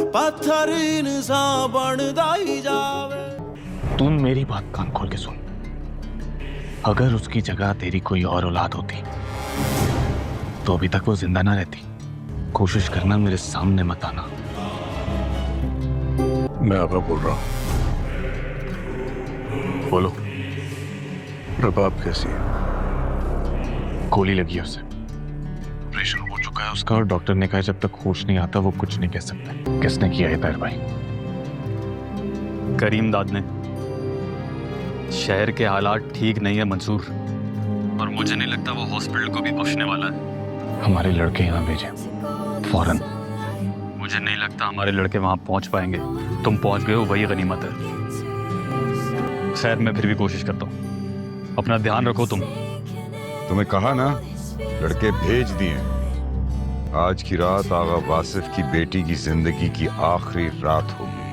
पत्थर इंसान बनदा ही जावे। तुम मेरी बात कान खोल के सुन, अगर उसकी जगह तेरी कोई और औलाद होती तो अभी तक वो जिंदा ना रहती। कोशिश करना मेरे सामने मत आना। मैं आगा बोल रहा हूँ। बोलो। रबाब कैसी है? गोली लगी है उसे, ऑपरेशन हो चुका है उसका, और डॉक्टर ने कहा जब तक होश नहीं आता वो कुछ नहीं कह सकता। किसने किया है ताहिर भाई? करीम दाद ने। शहर के हालात ठीक नहीं है मंसूर, और मुझे नहीं लगता वो हॉस्पिटल को भी बख्शने वाला है। हमारे लड़के यहाँ भेजे फौरन। मुझे नहीं लगता हमारे लड़के वहां पहुंच पाएंगे। तुम पहुंच गए हो वही गनीमत है। खैर मैं फिर भी कोशिश करता हूँ। अपना ध्यान रखो तुम। तुम्हें कहा ना, लड़के भेज दिए। आज की रात आगा वासिफ की बेटी की जिंदगी की आखिरी रात होगी।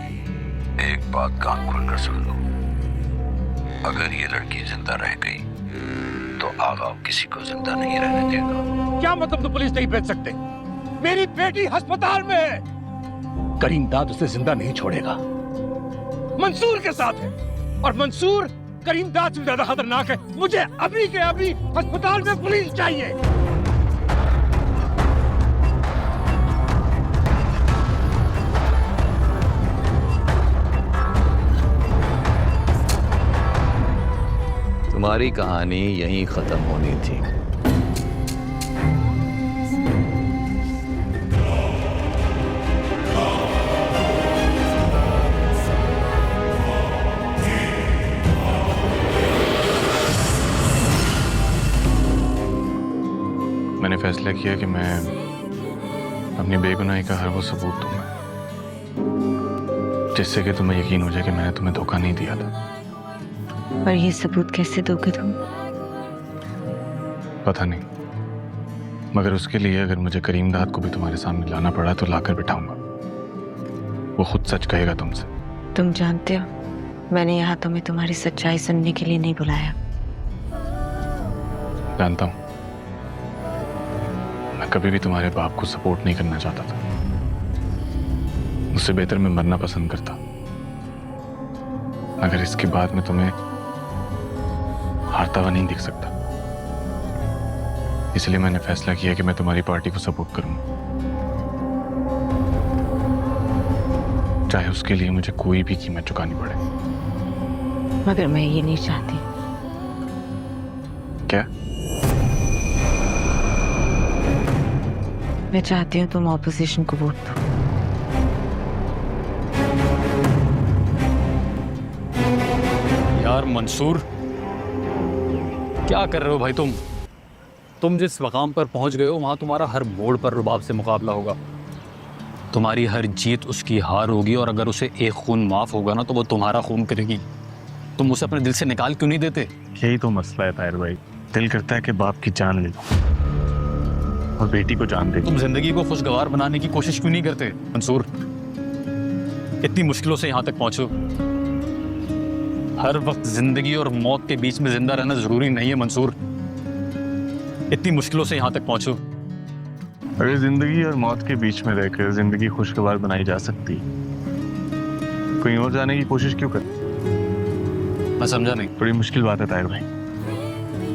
एक बात कान खोलकर सुन लो, अगर ये लड़की जिंदा रह गई तो आगा किसी को जिंदा नहीं रहने देगा। क्या मतलब तो पुलिस नहीं भेज सकते? मेरी बेटी अस्पताल में है। करीम दाद उसे जिंदा नहीं छोड़ेगा। मंसूर के साथ है, और मंसूर करीम दाद से ज्यादा खतरनाक है। मुझे अभी के अभी अस्पताल में पुलिस चाहिए। तुम्हारी कहानी यहीं खत्म होनी थी। मैंने फैसला किया कि मैं अपनी बेगुनाही का हर वो सबूत दूंगा जिससे कि तुम्हें यकीन हो जाए कि मैंने तुम्हें धोखा नहीं दिया था। और ये सबूत कैसे दोगे तुम? पता नहीं, मगर उसके लिए अगर मुझे करीम दाद को भी तुम्हारे सामने लाना पड़ा तो लाकर बिठाऊंगा। वो खुद सच कहेगा तुमसे। तुम जानते हो, मैंने यहाँ तुम्हें तुम्हारी सच्चाई सुनने के लिए नहीं बुलाया। जानता हूँ, मैं कभी भी तुम्हारे बाप को सपोर्ट नहीं करना चाहता था। उससे बेहतर मैं मरना पसंद करता, मगर इसके बाद मैं तुम्हें हारता हुआ नहीं दिख सकता। इसलिए मैंने फैसला किया कि मैं तुम्हारी पार्टी को सपोर्ट करूंगा, चाहे उसके लिए मुझे कोई भी कीमत चुकानी पड़े। मगर मैं ये नहीं चाहती। क्या? मैं चाहती हूँ तुम ऑपोजिशन को वोट दो। यार मंसूर, क्या कर रहे हो भाई तुम जिस मकाम पर पहुंच गए हो वहां तुम्हारा हर मोड़ पर रुबाब से मुकाबला होगा। तुम्हारी हर जीत उसकी हार होगी, और अगर उसे एक खून माफ होगा ना तो वो तुम्हारा खून करेगी। तुम उसे अपने दिल से निकाल क्यों नहीं देते? यही तो मसला है ताहिर भाई। दिल करता है कि बाप की जान ले लो और बेटी को जान दे। तुम जिंदगी को खुशगवार बनाने की कोशिश क्यों नहीं करते मंसूर? इतनी मुश्किलों से यहाँ तक पहुंचो। हर वक्त जिंदगी और मौत के बीच में जिंदा रहना जरूरी नहीं है मंसूर। इतनी मुश्किलों से यहाँ तक पहुंचो। अरे जिंदगी और मौत के बीच में रहकर जिंदगी खुशगवार बनाई जा सकती, कोई और जाने की कोशिश क्यों कर? मैं समझा नहीं। बड़ी मुश्किल बात है ताहिर भाई,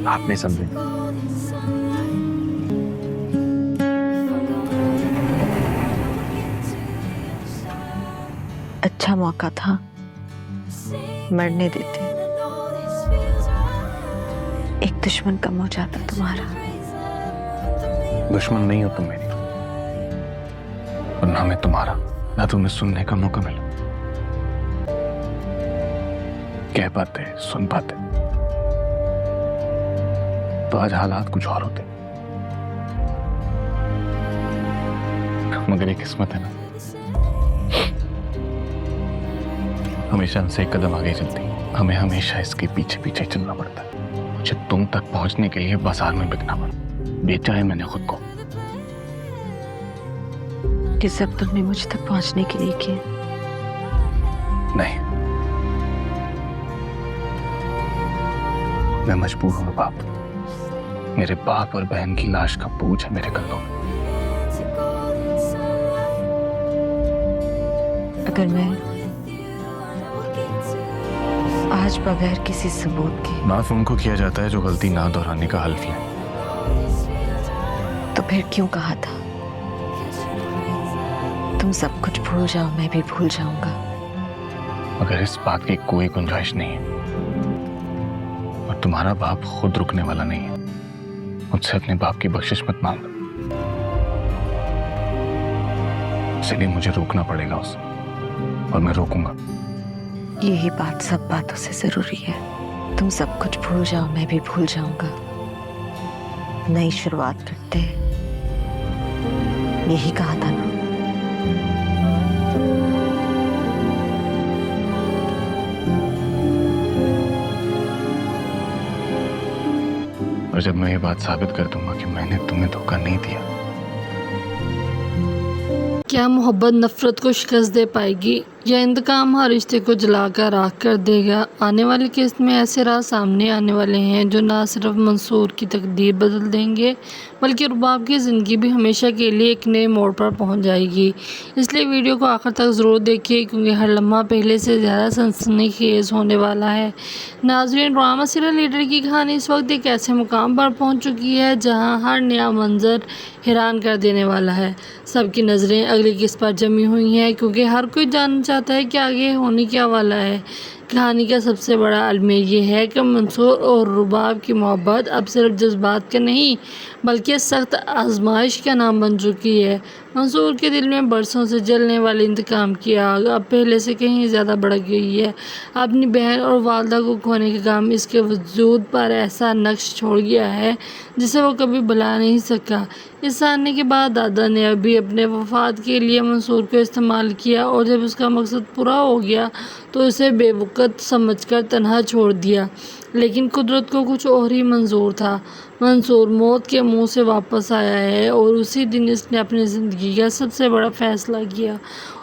आप नहीं समझे। अच्छा मौका था, मरने देते। एक दुश्मन कम हो जाता तुम्हारा। दुश्मन नहीं हो तुम मेरी, और ना मैं तुम्हारा। ना तुम्हें सुनने का मौका मिला, कह पाते, सुन पाते, तो आज हालात कुछ और होते। मगर ये किस्मत है ना, हमेशा हमसे एक कदम आगे चलती। हमें हमेशा इसके पीछे पीछे चलना पड़ता है। मुझे तुम तक पहुंचने के लिए बाजार में बिकना पड़ा। बेचा है मैंने खुद को। ये सब तुमने मुझ तक पहुंचने के लिए किया? नहीं, मैं मजबूर हूं बाप। मेरे बाप और बहन की लाश का बोझ है मेरे कंधों में। अगर मैं आज बगैर किसी सबूत के, माफ उनको किया जाता है जो गलती ना दोहराने का हल्फ लें। तो फिर क्यों कहा था तुम सब कुछ भूल जाओ, मैं भी भूल जाऊंगा? मगर इस बात की कोई गुंजाइश नहीं है, और तुम्हारा बाप खुद रुकने वाला नहीं है। मुझसे अपने बाप की बख्शिश मत मांग, इसलिए मुझे रोकना पड़ेगा उसे, और मैं रोकूंगा। यही बात सब बातों से जरूरी है। तुम सब कुछ भूल जाओ, मैं भी भूल जाऊंगा। नई शुरुआत करते हैं, यही कहा था ना। और जब मैं ये बात साबित कर दूंगा कि मैंने तुम्हें धोखा नहीं दिया। क्या मोहब्बत नफरत को शिकस्त दे पाएगी, या इंतकाम हर रिश्ते को जलाकर राख कर देगा? आने वाली किस्त में ऐसे राज सामने आने वाले हैं जो ना सिर्फ मंसूर की तकदीर बदल देंगे, बल्कि रुबाब की ज़िंदगी भी हमेशा के लिए एक नए मोड़ पर पहुंच जाएगी। इसलिए वीडियो को आखिर तक ज़रूर देखिए, क्योंकि हर लम्हा पहले से ज़्यादा सनसनीखेज़ होने वाला है। नाज़रीन, ड्रामा सीरियल लीडर की कहानी इस वक्त एक ऐसे मुकाम पर पहुँच चुकी है जहाँ हर नया मंजर हैरान कर देने वाला है। सबकी नज़रें अगली किस्त पर जमी हुई हैं, क्योंकि हर कोई जानना चाहता है कि आगे होने क्या वाला है। कहानी का सबसे बड़ा अलमिया ये है कि मंसूर और रुबाब की मोहब्बत अब सिर्फ जज्बात का नहीं, बल्कि सख्त आजमाइश का नाम बन चुकी है। मंसूर के दिल में बरसों से जलने वाली इंतकाम की आग अब पहले से कहीं ज़्यादा बढ़ गई है। अपनी बहन और वालदा को खोने का काम इसके वजूद पर ऐसा नक्श छोड़ गया है जिसे वो कभी भुला नहीं सका। इस आने के बाद दादा ने अभी अपने वफात के लिए मंसूर को इस्तेमाल किया, और जब उसका मकसद पूरा हो गया तो उसे बेवकूफ़ समझकर तन्हा छोड़ दिया। लेकिन कुदरत को कुछ और ही मंजूर था। मंसूर मौत के मुंह से वापस आया है, और उसी दिन इसने अपनी ज़िंदगी का सबसे बड़ा फ़ैसला किया।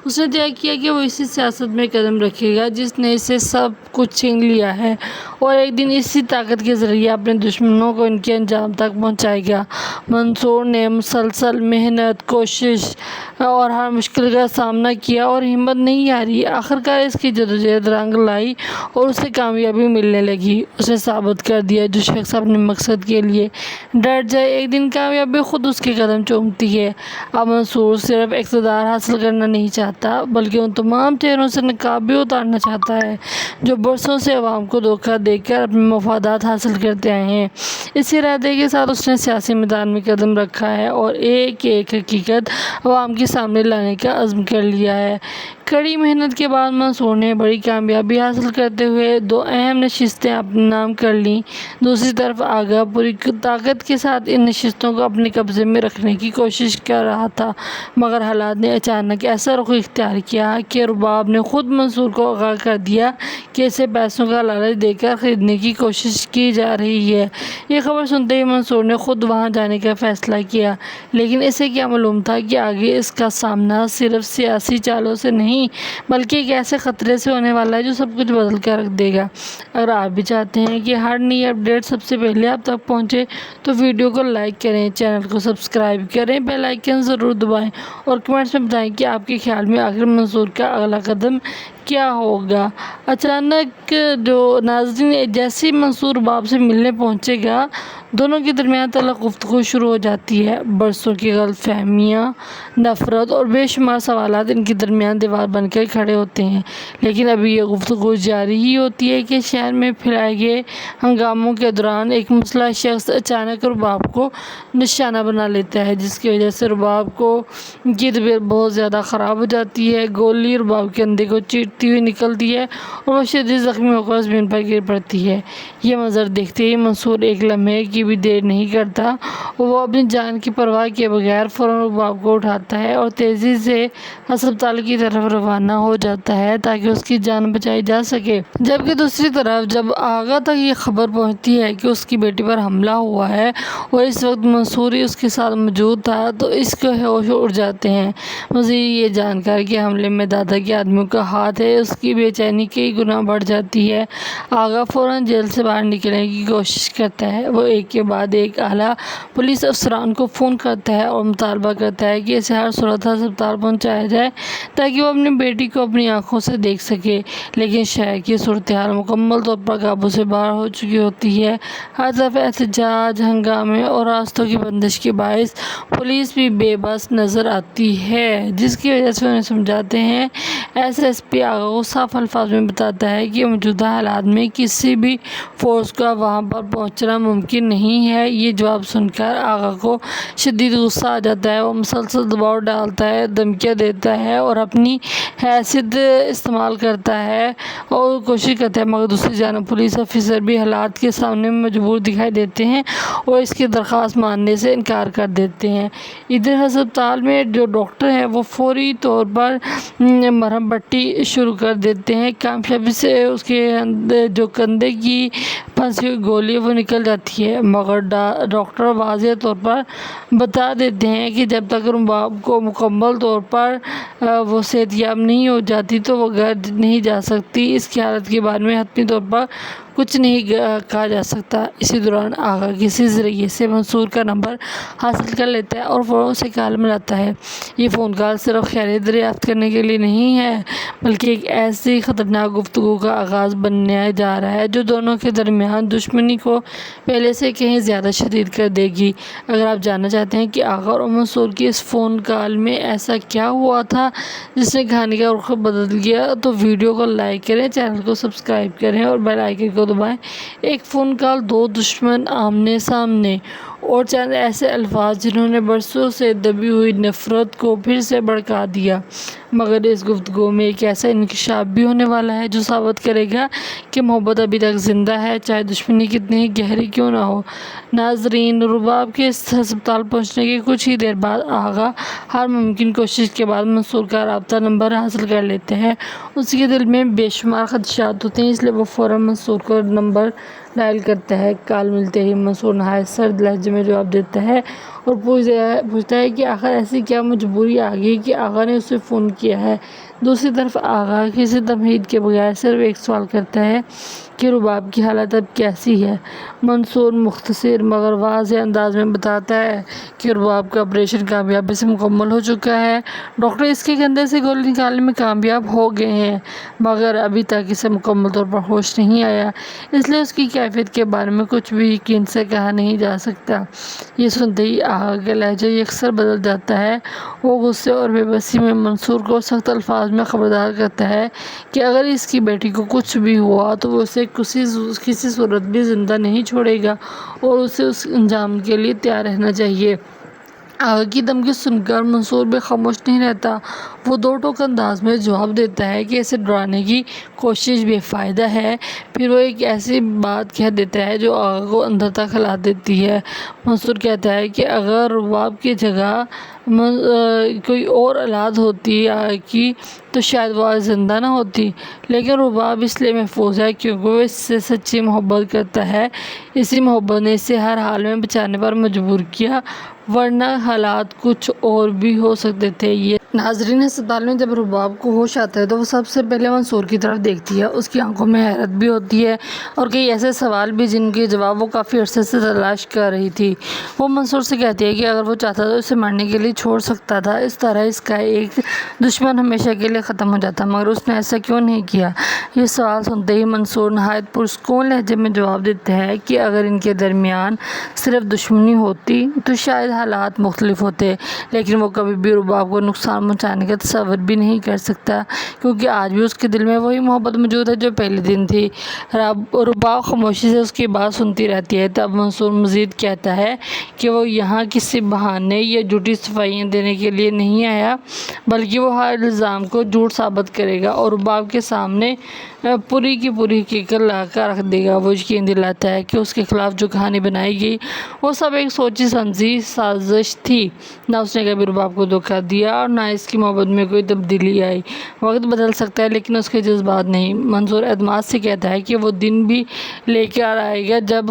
उसने तय किया कि वो इसी सियासत में कदम रखेगा जिसने इसे सब कुछ छीन लिया है, और एक दिन इसी ताकत के ज़रिए अपने दुश्मनों को इनके अंजाम तक पहुंचाएगा। मंसूर ने मुसलसल मेहनत, कोशिश और हर मुश्किल का सामना किया, और हिम्मत नहीं हारी। आखिरकार इसकी जदोजहद रंग लाई और उसे कामयाबी मिलने लगी। उसने साबित कर दिया जो शख्स अपने मकसद के लिए डट जाए, एक दिन कामयाबी खुद उसके कदम चूमती है। अब मंसूर सिर्फ इक़्तिदार हासिल करना नहीं चाहता, बल्कि उन तमाम चेहरों से नकाब भी उतारना चाहता है जो बरसों से अवाम को धोखा देकर अपने मफादात हासिल करते आए हैं। इस इरादे के साथ उसने सियासी मैदान में कदम रखा है, और एक एक हकीकत अवाम के सामने लाने का अज़्म कर लिया है। कड़ी मेहनत के बाद मंसूर ने बड़ी कामयाबी हासिल करते हुए 2 अहम नशिस्तें अपने नाम कर लीं। दूसरी तरफ आगा पूरी ताकत के साथ इन नशिस्तों को अपने कब्ज़े में रखने की कोशिश कर रहा था, मगर हालात ने अचानक ऐसा रुख इख्तियार किया कि रुबाब ने खुद मंसूर को आगाह कर दिया कि इसे पैसों का लालच देकर ख़रीदने की कोशिश की जा रही है। ये खबर सुनते ही मंसूर ने खुद वहाँ जाने का फ़ैसला किया, लेकिन इसे क्या मालूम था कि आगे इसका सामना सिर्फ सियासी चालों से नहीं, बल्कि एक ऐसे ख़तरे से होने वाला है जो सब कुछ बदल कर रख देगा। अगर आप भी चाहते हैं कि हर नई अपडेट सबसे पहले आप तक पहुंचे, तो वीडियो को लाइक करें, चैनल को सब्सक्राइब करें, बेल आइकन ज़रूर दबाएं, और कमेंट्स में बताएं कि आपके ख्याल में आखिर मंसूर का अगला कदम क्या होगा। अचानक जो नाज़रीन जैसे ही मंसूर रुबाब से मिलने पहुंचेगा, दोनों के दरमियान तलख गुफ्तगू शुरू हो जाती है। बरसों की गलतफहमियाँ, नफ़रत और बेशुमार सवालात इनके दरमियान दीवार बनकर खड़े होते हैं। लेकिन अभी ये गुफ्तगू जारी ही होती है कि शहर में फैलाए गए हंगामों के दौरान एक मुसलह शख्स अचानक रुबाब को निशाना बना लेता है, जिसकी वजह से रुबाब को की तबीयत बहुत ज़्यादा ख़राब हो जाती है। गोली रुबाब के अंदे को चीरती हुई निकलती है, और वह शदीद ज़ख्मी होकर ज़मीन पर गिर पड़ती है। ये मंजर देखते ही मंसूर एक लम्हे की भी देर नहीं करता, वो अपनी जान की परवाह किए बगैर फ़ौरन रुबाब को उठाता है और तेज़ी से अस्पताल की तरफ रवाना हो जाता है ताकि उसकी जान बचाई जा सके। जबकि दूसरी तरफ जब आगा तक ये खबर पहुंचती है कि उसकी बेटी पर हमला हुआ है और इस वक्त मंसूर ही उसके साथ मौजूद था, तो इसके होश उड़ जाते हैं। मज़ीद ये जानकर कि हमले में दादा के आदमियों का हाथ है, उसकी बेचैनी कई गुना बढ़ जाती है। आगा फ़ौरन जेल से बाहर निकलने की कोशिश करता है। वो एक के बाद एक आला पुलिस अफसरान को फ़ोन करता है और मुतालबा करता है कि इसे हर सूरत अस्पताल पहुँचाया जाए ताकि वो अपनी اپنی بیٹی کو اپنی آنکھوں سے دیکھ سکے، لیکن شہر کی صورتحال مکمل طور پر قابو سے باہر ہو چکی ہوتی ہے۔ ہر طرف احتجاج، ہنگامے اور راستوں کی بندش کے باعث پولیس بھی بے بس نظر آتی ہے، جس کی وجہ سے انہیں سمجھاتے ہیں۔ ایس ایس پی آغا کو صاف الفاظ میں بتاتا ہے کہ موجودہ حالات میں کسی بھی فورس کا وہاں پر پہنچنا ممکن نہیں ہے۔ یہ جواب سن کر آغا کو شدید غصہ آ جاتا ہے۔ وہ مسلسل دباؤ ڈالتا ہے، دھمکیاں دیتا ہے اور اپنی حیثیت استعمال کرتا ہے اور کوشش کرتا ہے، مگر دوسری جانب پولیس افسر بھی حالات کے سامنے مجبور دکھائی دیتے ہیں اور اس کی درخواست ماننے سے انکار کر دیتے ہیں۔ ادھر ہسپتال میں جو ڈاکٹر ہیں وہ فوری طور پر مرہم پٹی شروع کر دیتے ہیں۔ کامیابی سے اس کے جو کندھے کی پھنسی ہوئی گولی ہے وہ نکل جاتی ہے، مگر ڈاکٹر واضح طور پر بتا دیتے ہیں کہ جب تک رباب کو مکمل طور پر وہ صحت یاب نہیں ہو جاتی تو وہ گھر نہیں جا سکتی۔ اس کی حالت کے بارے میں حتمی طور پر کچھ نہیں کہا جا سکتا۔ اسی دوران آغا کسی ذریعے سے منصور کا نمبر حاصل کر لیتا ہے اور فوراً اسے کال ملاتا ہے۔ یہ فون کال صرف خیریت دریافت کرنے کے لیے نہیں ہے، بلکہ ایک ایسی خطرناک گفتگو کا آغاز بننے جا رہا ہے جو دونوں کے درمیان دشمنی کو پہلے سے کہیں زیادہ شدید کر دے گی۔ اگر آپ جاننا چاہتے ہیں کہ آغا اور منصور کی اس فون کال میں ایسا کیا ہوا تھا جس نے کہانی کا رخ بدل گیا، تو ویڈیو کو لائک کریں، چینل کو سبسکرائب کریں اور بیل آئیکن کو دبائیں۔ ایک فون کال، دو دشمن آمنے سامنے، اور چند ایسے الفاظ جنہوں نے برسوں سے دبی ہوئی نفرت کو پھر سے بھڑکا دیا۔ مگر اس گفتگو میں ایک ایسا انکشاف بھی ہونے والا ہے جو ثابت کرے گا کہ محبت ابھی تک زندہ ہے، چاہے دشمنی کتنی ہی گہری کیوں نہ ہو۔ ناظرین، رباب کے ہسپتال پہنچنے کے کچھ ہی دیر بعد آغا ہر ممکن کوشش کے بعد منصور کا رابطہ نمبر حاصل کر لیتے ہیں۔ اس کے دل میں بے شمار خدشات ہوتے ہیں، اس لیے وہ فوراً منصور کا نمبر ڈائل کرتا ہے۔ کال ملتے ہی منصور نہایت سرد لہجے میں جواب دیتا ہے اور پوچھتا ہے کہ آخر ایسی کیا مجبوری آ گئی کہ آغا نے اسے فون کیا ہے۔ دوسری طرف آغا کسی تمہید کے بغیر صرف ایک سوال کرتا ہے کہ رباب کی حالت اب کیسی ہے۔ منصور مختصر مگر واضح انداز میں بتاتا ہے کہ رباب کا آپریشن کامیابی سے مکمل ہو چکا ہے۔ ڈاکٹر اس کے کندھے سے گولی نکالنے میں کامیاب ہو گئے ہیں، مگر ابھی تک اسے مکمل طور پر ہوش نہیں آیا، اس لیے اس کی کیفیت کے بارے میں کچھ بھی یقین سے کہا نہیں جا سکتا۔ یہ سنتے ہی آغا کا لہجہ یکسر بدل جاتا ہے۔ وہ غصے اور بے بسی میں منصور کو سخت الفاظ میں خبردار کرتا ہے کہ اگر اس کی بیٹی کو کچھ بھی ہوا تو وہ اسے کسی صورت بھی زندہ نہیں چھوڑے گا اور اسے اس انجام کے لیے تیار رہنا چاہیے۔ آغا کی دھمکی سن کر منصور بھی خاموش نہیں رہتا۔ وہ دو ٹوک انداز میں جواب دیتا ہے کہ اسے ڈرانے کی کوشش بے فائدہ ہے۔ پھر وہ ایک ایسی بات کہہ دیتا ہے جو آغا کو اندر تک ہلا دیتی ہے۔ منصور کہتا ہے کہ اگر رباب کی جگہ کوئی اور اولاد ہوتی آغا کی تو شاید وہ آج زندہ نہ ہوتی، لیکن رباب اس لیے محفوظ ہے کیونکہ وہ اس سے سچی محبت کرتا ہے۔ اسی محبت نے اسے ہر حال میں بچانے پر مجبور کیا، ورنہ حالات کچھ اور بھی ہو سکتے تھے۔ یہ ناظرین، ہسپتال میں جب رباب کو ہوش آتا ہے تو وہ سب سے پہلے منصور کی طرف دیکھتی ہے۔ اس کی آنکھوں میں حیرت بھی ہوتی ہے اور کئی ایسے سوال بھی جن کے جواب وہ کافی عرصے سے تلاش کر رہی تھی۔ وہ منصور سے کہتی ہے کہ اگر وہ چاہتا تو اسے مرنے کے لیے چھوڑ سکتا تھا، اس طرح اس کا ایک دشمن ہمیشہ کے لیے ختم ہو جاتا، مگر اس نے ایسا کیوں نہیں کیا۔ یہ سوال سنتے ہی منصور نہایت پرسکون لہجے میں جواب دیتا ہے کہ اگر ان کے درمیان صرف دشمنی ہوتی تو شاید حالات مختلف ہوتے، لیکن وہ کبھی بھی رباب کو نقصان پہنچانے کا تصور بھی نہیں کر سکتا، کیونکہ آج بھی اس کے دل میں وہی محبت موجود ہے جو پہلے دن تھی۔ رباب خاموشی سے اس کی بات سنتی رہتی ہے۔ تب منصور مزید کہتا ہے کہ وہ یہاں کسی بہانے یا جھوٹی صفائیاں دینے کے لیے نہیں آیا، بلکہ وہ ہر الزام کو جھوٹ ثابت کرے گا اور رباب کے سامنے پوری کی پوری حقیقت لا کر رکھ دے گا۔ وہ یقین دلاتا ہے کہ اس کے خلاف جو کہانی بنائی گئی وہ سب ایک سوچی سمجھی سازش تھی، نہ اس نے کبھی رباب کو دھوکہ دیا اور نہ اس کی محبت میں کوئی تبدیلی آئی۔ وقت بدل سکتا ہے لیکن اس کے جذبات نہیں۔ منصور اعتماد سے کہتا ہے کہ وہ دن بھی لے کر آئے گا جب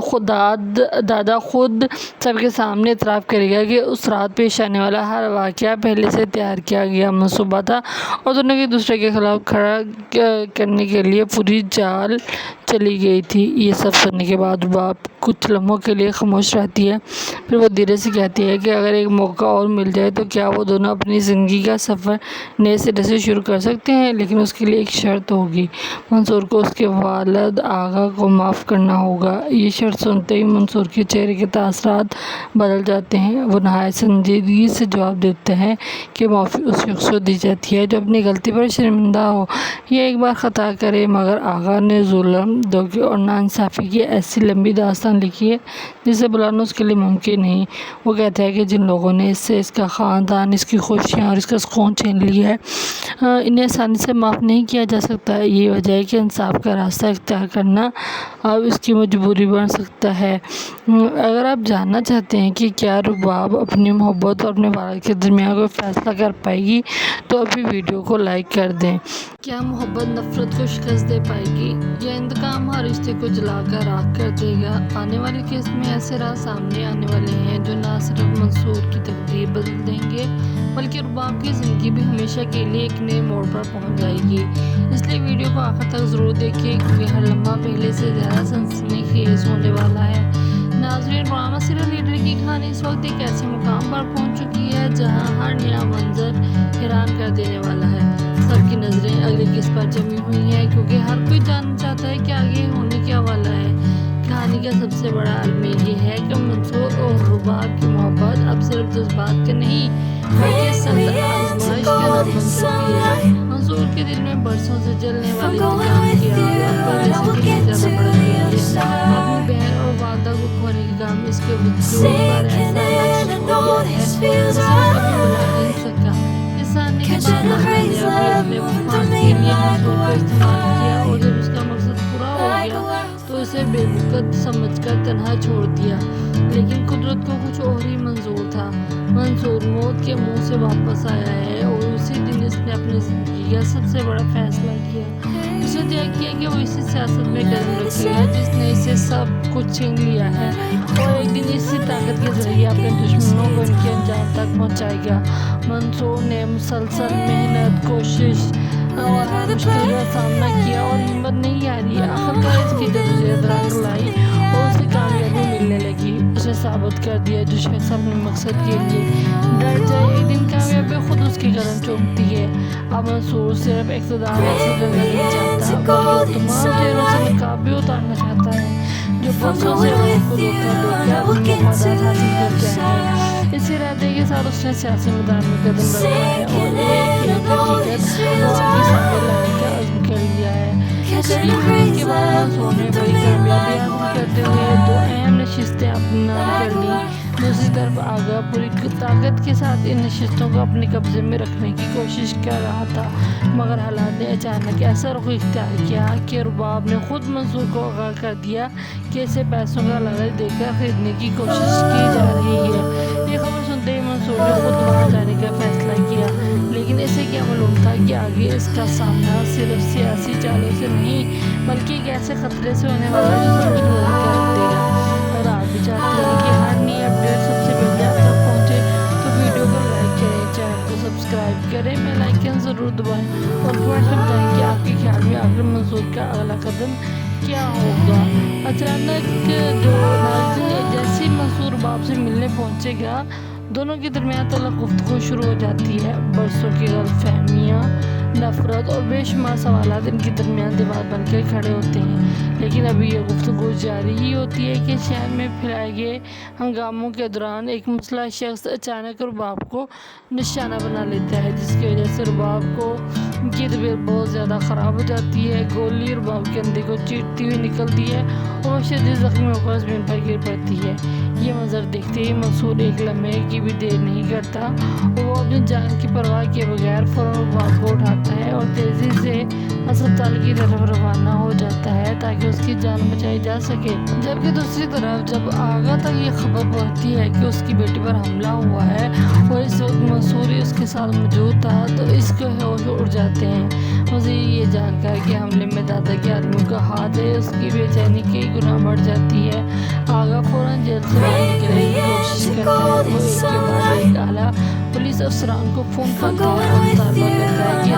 دادا خود سب کے سامنے اعتراف کرے گا کہ اس رات پیش آنے والا ہر واقعہ پہلے سے تیار کیا گیا منصوبہ تھا اور دونوں کو ایک دوسرے کے خلاف کھڑا کرنے کے لیے پوری چال चली गई थी। ये सब सुनने के बाद बाप कुछ लम्हों के लिए खामोश रहती है, फिर वो धीरे से कहती है कि अगर एक मौका और मिल जाए तो क्या वो दोनों अपनी ज़िंदगी का सफ़र नए सिरे से शुरू कर सकते हैं, लेकिन उसके लिए एक शर्त होगी। मंसूर को उसके वालिद आगा को माफ़ करना होगा। ये शर्त सुनते ही मंसूर के चेहरे के तासरात बदल जाते हैं। वो नहायत संजीदगी से जवाब देते हैं कि माफ़ी उस शख्स को दी जाती है जो अपनी गलती पर शर्मिंदा हो या एक बार ख़ता करे, मगर आगा ने जुल्म, धोखे और नाइंसाफ़ी की ऐसी लंबी दास्तान लिखी है जिसे बुलाना उसके लिए मुमकिन नहीं। वो कहता है कि जिन लोगों ने इससे इसका ख़ानदान, इसकी खुशियाँ और इसका सुकून छीन लिया है, इन्हें आसानी से माफ़ नहीं किया जा सकता। ये वजह है कि इंसाफ का रास्ता इख्तियार करना अब इसकी मजबूरी बन सकता है। अगर आप जानना चाहते हैं कि क्या रुबाब अपनी मोहब्बत और अपने वालिद के दरमियान कोई फ़ैसला कर पाएगी, तो अभी वीडियो को लाइक कर दें। क्या मोहब्बत नफ़रत को शिकस्त दे पाएगी या इंतकाम हर रिश्ते को जलाकर राख कर देगा? आने वाली किस्त में ऐसे राज सामने आने वाले हैं जो ना सिर्फ मंसूर की तकदीर बदल देंगे, बल्कि रुबाब की ज़िंदगी भी हमेशा के लिए एक नए मोड़ पर पहुंच जाएगी। इसलिए वीडियो को आखिर तक ज़रूर देखिए, क्योंकि हर लम्हा पहले से ज़्यादा सनसनीखेज़ होने वाला है। नाज़रीन, ड्रामा सीरियल लीडर की कहानी इस वक्त एक ऐसे मुकाम पर पहुंच चुकी है जहां हर नया मंजर हैरान कर देने वाला है। सबकी नज़रें अगली किस्त पर जमी हुई हैं, क्योंकि हर कोई जानना चाहता है कि आगे होने क्या वाला है। कहानी का सबसे बड़ा अलमिया ये है कि मंसूर और रुबाब की मोहब्बत अब सिर्फ जज्बात का नहीं, बल्कि सख्त आज़माइश का नाम बन चुकी है। मंसूर के दिल में बरसों से जलने वाली इंतकाम की आग पहले से कहीं ज़्यादा बढ़ गई है। अपनी बहन और वादा को खोने की काम इसके वजूद पर ऐसा नक्श हो गया है जिसे कभी भुला नहीं सका। इस सामने के बाद अपने मुफाद के लिए मंसूर को इस्तेमाल किया, और जब उसका मकसद पूरा हो गया तो उसे बेवकूफ़ समझकर तन्हा छोड़ दिया। लेकिन कुदरत को कुछ और ही मंजूर था। मंसूर मौत के मुंह से वापस आया है, और उसी दिन इसने अपनी ज़िंदगी का सबसे बड़ा फैसला किया। उसने तय किया कि वो इसी सियासत में कदम रखेगा जिसने इसे सब कुछ छीन लिया है, और एक दिन इसी ताकत के जरिए अपने दुश्मनों को इनके अंजाम तक पहुंचाएगा। मंसूर ने मुसलसल मेहनत, कोशिश और हर मुश्किल का सामना किया, और हिम्मत नहीं हारी। आखिरकार इसकी जदोजहद रंग लाई और उसे कामयाबी मिलने लगी। उसने साबित कर दिया जो शख्स अपने मकसद के लिए डर जाए, एक दिन कामयाबी खुद उसकी कदम चूमती है। अब मंसूर सिर्फ इक़्तिदार हासिल करना नहीं चाहता, बल्कि तमाम चेहरों से नकाब भी उतारना चाहता है जो बरसों से उसको धोखा देकर अपनी मदद हासिल करते हैं। इस इरादे के साथ उसने सियासी मैदान में कदम रखा है और एक हकीकत आपके सामने लाने का अज़्म कर लिया है। कड़ी मेहनत के बाद मंसूर ने बड़ी कामयाबी हासिल करते हुए 2 अहम नशिस्तें अपने नाम कर ली। दूसरी तरफ आगा पूरी ताकत के साथ इन नशिस्तों को अपने कब्जे में रखने की कोशिश कर रहा था, मगर हालात ने अचानक ऐसा रुख इख्तियार किया कि रुबाब ने खुद मंसूर को आगाह कर दिया कि इसे पैसों का लालच देकर खरीदने की कोशिश की जा रही है। ये खबर सुनते ही मंसूर ने खुद वहाँ जाने का फैसला किया, लेकिन इसे क्या मालूम था कि आगे इसका सामना सिर्फ सियासी चालों से नहीं, बल्कि एक ऐसे खतरे से होने वाला है जो सबकी नजर कर रख देगा। और आप भी चाहते हैं कि हर नई अपडेट सबसे पहले आप तक पहुँचे, तो वीडियो को लाइक करें, चैनल को सब्सक्राइब करें, बेल आइकन ज़रूर दबाएं और कमेंट में बताएं कि आपके ख्याल में आखिर मंसूर का अगला कदम क्या होगा। अचानक जो जैसे ही मंसूर बाप से मिलने पहुंचेगा, दोनों के दरमियान तलब गुफ्तगू शुरू हो जाती है। बरसों की गलतफहमियाँ, नफरत और बेशुमार सवालात इनके दरमियान दीवार बनकर खड़े होते हैं। लेकिन अभी ये गुफ्तगू जारी ही होती है कि शहर में फैलाए गए हंगामों के दौरान एक मुसलह शख्स अचानक रुबाब को निशाना बना लेता है, जिसकी वजह से रुबाब को की तबीयत बहुत ज़्यादा ख़राब हो जाती है। गोली रुबाब के अंदर को चीरती हुई निकलती है और शदीद ज़ख्मी होकर ज़मीन पर गिर पड़ती है। ये मंजर देखते ही मंसूर एक लम्हे की भी देर नहीं करता, वो अपनी जान की परवाह किए बगैर फ़ौरन रुबाब को उठाता है और तेज़ी से अस्पताल की तरफ रवाना हो जाता है ताकि उसकी जान बचाई जा सके। जबकि दूसरी तरफ जब आगा तक ये खबर पहुंचती है कि उसकी बेटी पर हमला हुआ है और इस वक्त मंसूर उसके साथ मौजूद था, तो इसके होश उड़ जाते हैं। मुझे ये जानकर कि हमले में दादा के आदमियों का हाथ है, उसकी बेचैनी कई गुना बढ़ जाती है। आगा फौरन जेल से बाहर निकलने की कोशिश करता है। वो एक के बाद एक आला पुलिस अफसरान को फ़ोन करता है और मुतालबा करता है कि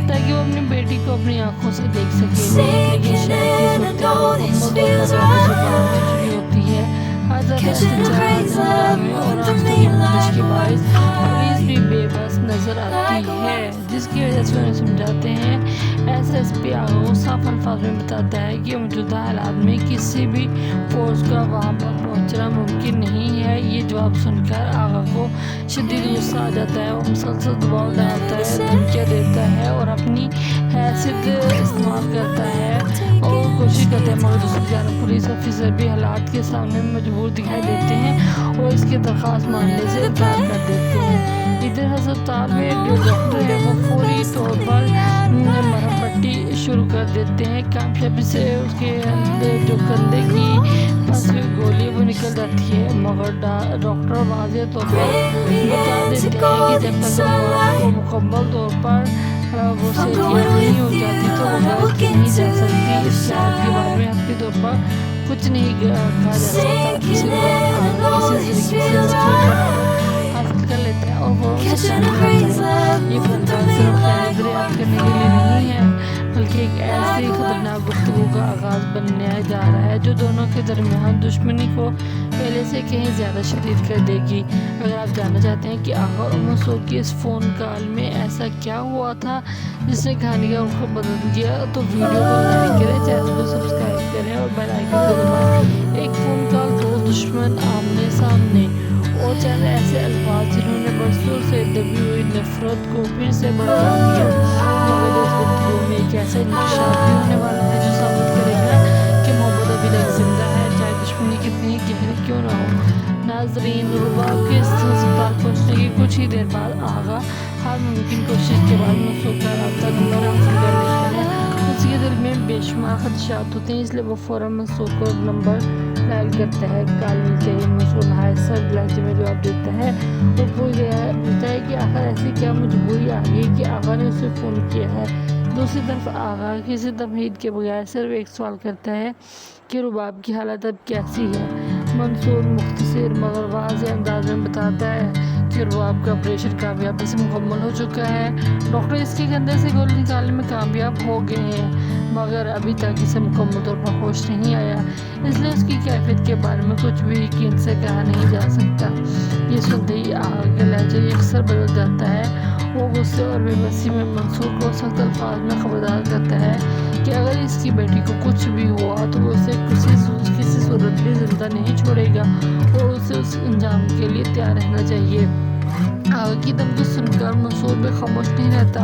ताकि वो अपनी बेटी को अपनी आंखों से देख सके, लेकिन शायद ये सूरत हाल मुकम्मल तौर पर जुबान हो चुकी होती है। हर तरफ ऐसे चेहरा में और आंखों की बंदिश के बायस पुलिस भी बेबस नजर आती है, जिसकी वजह से उन्हें समझाते हैं। SSP आगा को साफ अल्फाज में बताता है कि मौजूदा हालात में किसी भी फोर्स का वहाँ पर पहुँचना मुमकिन नहीं है। ये जवाब सुनकर आगा को शदीद गुस्सा आ जाता है। वो मुसलसल दबाव डालता है, धमकियाँ देता है और अपनी हैसियत इस्तेमाल करता है और कोशिश करते हैं, मगर दूसरी जानब पुलिस ऑफिसर भी हालात के सामने मजबूर दिखाई देते हैं और इसकी दरख्वास्त मानने से इनकार कर देते हैं। इधर अस्पताल में जो डॉक्टर है वो फौरी तौर पर मरहम पट्टी शुरू कर देते हैं। कामयाबी से उसके जो कंधे की फंसी हुई गोली वो निकल जाती है, मगर डॉक्टर वाज़ेह तौर पर बता देते हैं कि जब तक वो मुकम्मल तौर पर वो सेहतयाब नहीं हो जाती तो वो घर की नहीं जा सकती। इस हालत के बारे में हकीकी तौर पर कुछ नहीं कहा जा सकता। किसी हासिल कर लेता है और वो ये बंदा सिर्फ दरियाफ्त करने के लिए नहीं है, बल्कि एक ऐसी खतरनाक गुफ्तगू का आगाज बनने जा रहा है जो दोनों के दरमियान दुश्मनी को पहले से कहीं ज़्यादा शदीद कर देगी। अगर आप जानना चाहते हैं कि आगा और मंसूर की इस फ़ोन कॉल में ऐसा क्या हुआ था जिसने कहानी का रुख बदल दिया, तो वीडियो को लाइक करें, चैनल को सब्सक्राइब करें और बेल आइकन को दबाएं। एक फ़ोन कॉल, दो दुश्मन आमने सामने, और चंद ऐसे अल्फाज जिन्होंने बरसों से दबी हुई नफरत को फिर से भड़का दिया। मगर इस गुफ्तगू में एक ऐसा इंकशाफ भी होने वाला है जो साबित करेगा कि मोहब्बत अभी तक जिंदा है, चाहे दुश्मनी कितनी गहरी क्यों ना हो। नाजरीन, रुबाब के अस्पताल पहुँचने की कुछ ही देर बाद आगा हर मुमकिन कोशिश के बाद मंसूर का राब्ता नंबर हासिल कर लेता है। उसके दिल में बेशुमार खदशात होते हैं, इसलिए वो फ़ौरन मंसूर को नंबर डायल करता है। कॉल मिलते ही मंसूर नहायत सर्द लहजे में जवाब देता है और पूछता है कि आखिर ऐसी क्या मजबूरी आ गई कि आगा ने उसे फ़ोन किया है। दूसरी तरफ आगा किसी तमहीद के बगैर सिर्फ एक सवाल करता है कि रुबाब की हालत अब कैसी है। मंसूर मुख्तसर मगर वाज़ेह अंदाज में बताता है कि रुबाब का ऑपरेशन कामयाबी से मुकम्मल हो चुका है। डॉक्टर इसके कंधे से गोली निकालने में कामयाब हो गए हैं, मगर अभी तक इसे मुकम्मल तौर पर होश नहीं आया, इसलिए उसकी कैफियत के बारे में कुछ भी यकीन से कहा नहीं जा सकता। ये सुनते ही आगा का लहजा अक्सर बदल जाता है। वो गुस्से और बेबसी में मंसूर को सख्त अल्फाज में खबरदार करता है कि अगर इसकी बेटी को कुछ भी हुआ तो वो उसे किसी सूरत में जिंदा नहीं छोड़ेगा और उसे उस अंजाम के लिए तैयार रहना चाहिए। आगा की धमकी सुनकर मंसूर भी खामोश नहीं रहता।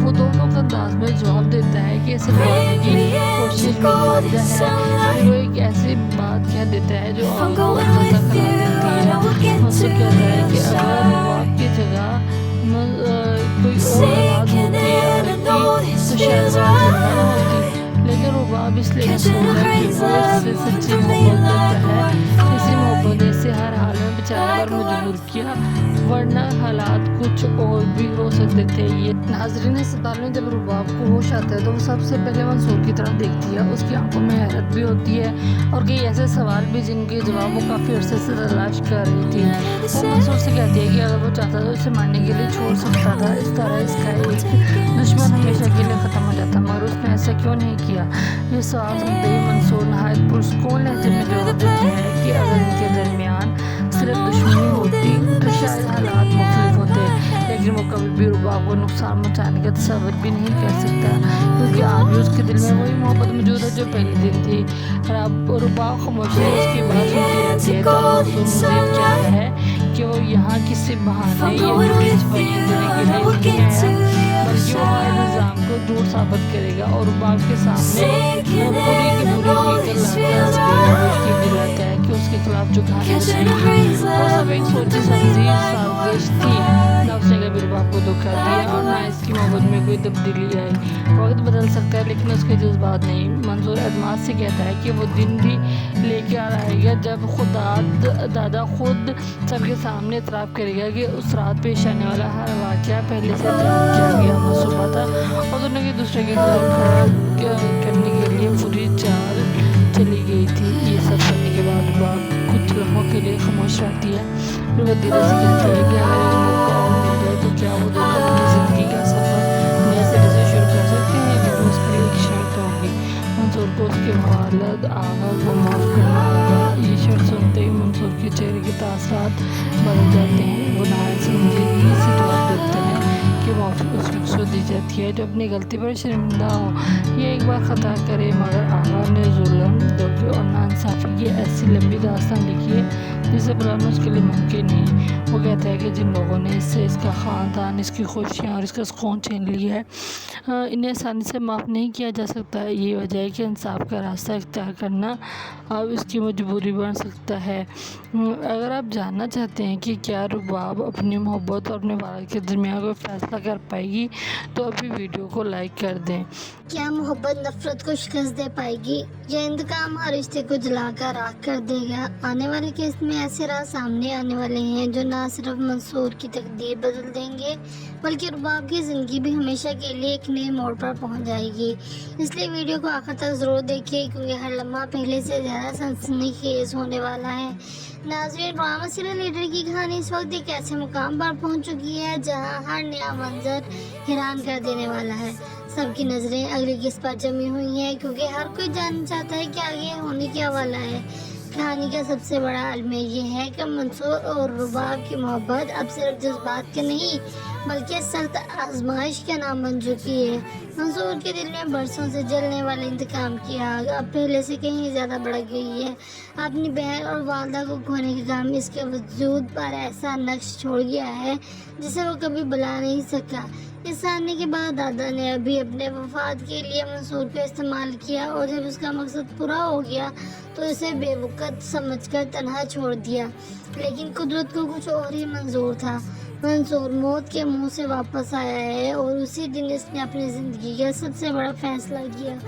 वो दोनों का अंदाज में जवाब देता है कि ऐसे बोलने की कोशिश में है। वो एक ऐसी बात कह देता है जो आगा को अंदाजा करा देती है। मंसूर कहता है कि अगर रुबाब की जगह कोई और औलाद होती तो शायद जिंदा न होती, लेकिन रुबाब इसलिए मशहूर है कि वो इससे सच्ची मोहब्बत करता है। इसी मोहब्बत ने इसे हर हाल में बचाने पर मजबूर किया, वरना हालात कुछ और भी हो सकते थे। ये नाजरीन, अस्पताल में जब रुबाब को होश आता है तो वो सबसे पहले मंसूर की तरफ देखती है। उसकी आंखों में हैरत भी होती है और कई ऐसे सवाल भी जिनके जवाब वो काफ़ी अरसे से तलाश कर रही थी। वो मंसूर से कहती है कि अगर वो चाहता तो उसे मारने के लिए छोड़ सकता था, इस तरह इसका एक दुश्मन हमेशा के लिए ख़त्म हो जाता, मगर उसने ऐसा क्यों नहीं किया। ये सवाल सुनते ही मंसूर नहायत पुरसकून लहजे में जवाब देते हैं कि अगर इनके दरमियान सिर्फ दुश्मनी होती तो शायद हालात मुख्तलिफ होते, लेकिन वो कभी भी रुबाब को नुकसान पहुँचाने का तसव्वुर भी नहीं कर सकता, क्योंकि आज भी उसके दिल में वही मोहब्बत मौजूद है जो पहले दिन थी। रुबाब खामोशी उसकी बात सुनती रहती है तो मंसूर कहता है कि वो यहाँ किसी बहाने या सफाई देने के लिए नहीं आया, बल्कि वो हर निज़ाम को झूठ साबित करेगा और रुबाब के सामने वो पूरी की पूरी दिलाता है कि उसके खिलाफ जो कहानी वो सब एक सोची समझी साजिश थी। ना उसने कभी रुबाब को धोखा दिया और ना इसकी मोहब्बत में कोई तब्दीली आई। वक्त बदल सकता है लेकिन उसके जज्बात नहीं। मंसूर एतमाद से कहता है कि वो दिन भी लेके आ रहेगा जब दादा खुद सबके सामने इतराफ़ करेगा कि उस रात पेश आने वाला हर वाक़या पहले से तय किया गया मंसूबा था और दोनों एक दूसरे के खिलाफ खड़ा करने के लिए पूरी चाल चली गई थी। ये सब करने के बाद रुबाब कुछ लम्हों के लिए खामोश रहती है। रुबाब धीरे से कहती है कि अगर एक मौका और मिल जाए तो क्या वो दोनों अपनी ज़िंदगी का सफ़र नए सिरे से शुरू कर सकते हैं, लेकिन उसके लिए बदला आगा को माफ़ करना होगा। ये शर्त सुनते ही मंसूर के चेहरे के तासरात बदल जाते हैं। वो नहायत संजीदगी से जवाब देते हैं कि माफ़ी उस शख्स को दी जाती है जो अपनी गलती पर शर्मिंदा हो। ये एक बार ख़ता करे मगर आगा ने जुल्म, धोखे और नाइंसाफ़ी की ऐसी लंबी दास्तान लिखी है जिसे बुलाना उसके लिए मुमकिन नहीं। वो कहता है कि जिन लोगों ने इससे इसका ख़ानदान, इसकी खुशियाँ और इसका सुकून छीन लिया है, इन्हें आसानी से माफ़ नहीं किया जा सकता। ये वजह है कि इंसाफ का रास्ता इख्तियार करना अब इसकी मजबूरी बन सकता है। अगर आप जानना चाहते हैं कि क्या रुबाब अपनी मोहब्बत और अपने वालिद के दरमियान कोई फ़ैसला कर पाएगी तो अभी वीडियो को लाइक कर दें। क्या मोहब्बत नफरत को शिकस्त दे पाएगी या इंतकाम हर रिश्ते को जलाकर राख कर देगा? आने वाले केस में ऐसे राज सामने आने वाले हैं जो ना सिर्फ मंसूर की तकदीर बदल देंगे बल्कि रुबाब की ज़िंदगी भी हमेशा के लिए एक नए मोड़ पर पहुंच जाएगी। इसलिए वीडियो को आखिर तक ज़रूर देखिए क्योंकि हर लम्हा पहले से ज़्यादा सनसनीखेज़ होने वाला है। नाज़रीन, ड्रामा सीरियल लीडर की कहानी इस वक्त एक ऐसे मुकाम पर पहुंच चुकी है जहां हर नया मंजर हैरान कर देने वाला है। सबकी नज़रें अगली किस्त पर जमी हुई हैं क्योंकि हर कोई जानना चाहता है कि आगे होने क्या वाला है। कहानी का सबसे बड़ा अलमिया ये है कि मंसूर और रुबाब की मोहब्बत अब सिर्फ जज्बात की नहीं बल्कि सख्त आजमाइश का नाम बन चुकी है। मंसूर के दिल में बरसों से जलने वाले इंतकाम की आग अब पहले से कहीं ज़्यादा बढ़ गई है। अपनी बहन और वालदा को खोने के काम इसके वजूद पर ऐसा नक्श छोड़ गया है जिसे वो कभी भुला नहीं सका। इस आने के बाद दादा ने अभी अपने वफात के लिए मंसूर को इस्तेमाल किया और जब उसका मकसद पूरा हो गया तो इसे बेवकूफ़ समझकर तन्हा छोड़ दिया। लेकिन कुदरत को कुछ और ही मंजूर था। मंसूर मौत के मुंह से वापस आया है और उसी दिन इसने अपनी ज़िंदगी का सबसे बड़ा फैसला किया।